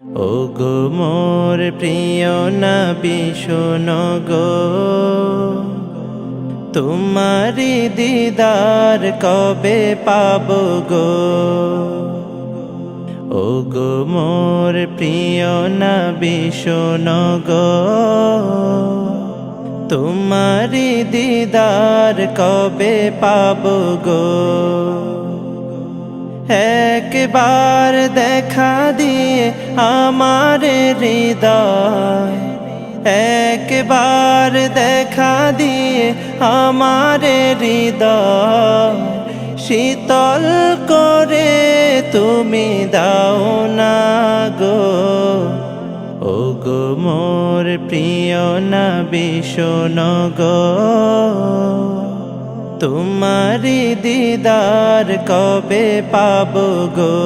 ওগো মোর প্রিয় নবী শোনো গো, তোমারি দিদার কবে পাবো গো। ওগো মোর প্রিয় নবী শোনো গো, তোমারি দিদার কবে পাবো গো। একবার দেখা দিয়ে আমার হৃদয়, একবার দেখা দিয়ে আমার হৃদয় শীতল করে তুমি দাও না গো। ওগো মোর প্রিয় নবী শোনো গো, তোমারি দিদার কবে পাবো গো।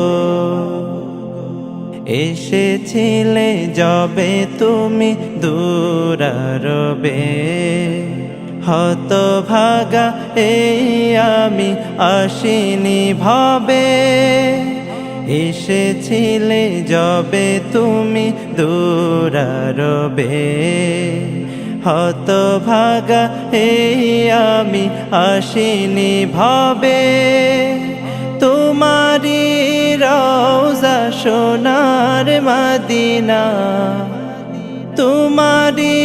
এসেছিলে যবে তুমি দূরারবে, হতভাগা এই আমি আসিনি ভবে। এসেছিলে যবে তুমি দূরারবে, হতভাগা এই আমি আসিনি ভবে। তোমারি রওজা সোনার মদিনা, তোমারি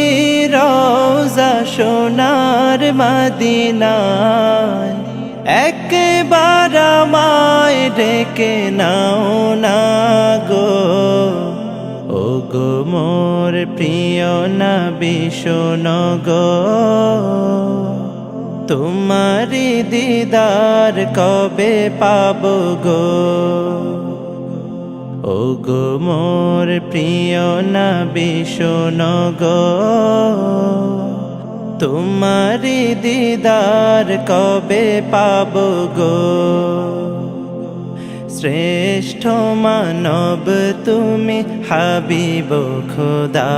রওজা সোনার মদিনা, একবার আমায় ডেকে নাও না গো। ওগো মোর প্রিয় নবী শোনো গো, তোমারি দিদার কবে পাবো গো। ওগো মোর প্রিয় নবী শোনো গো, তোমারি দিদার কবে পাবো গো। শ্রেষ্ঠ মানব তুমি হাবিব খোদা,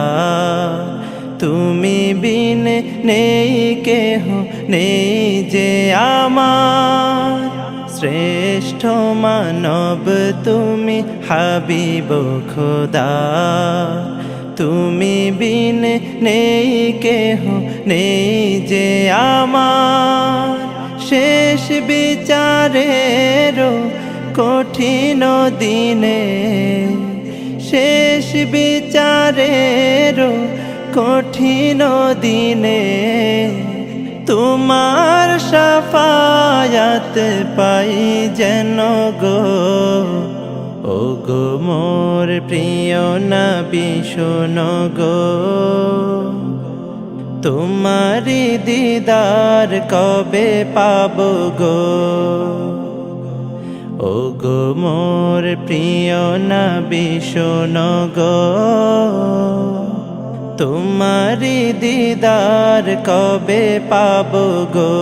তুমি বিন নেই কেহ নেই যে আমার। শ্রেষ্ঠ মানব তুমি হাবিব খোদা, তুমি বিন নেই কেহ নেই যে আমার। শেষ বিচারেরও কঠিন দিনে, শেষ বিচারেরও কঠিন দিনে, তোমার শাফায়াত পাই যেন গো। ওগো মোর প্রিয় নবী শোনো গো, তোমারি দিদার কবে পাবো গো। ওগো মোর প্রিয় নবী শোনো গো, তোমারি দিদার কবে পাবো গো।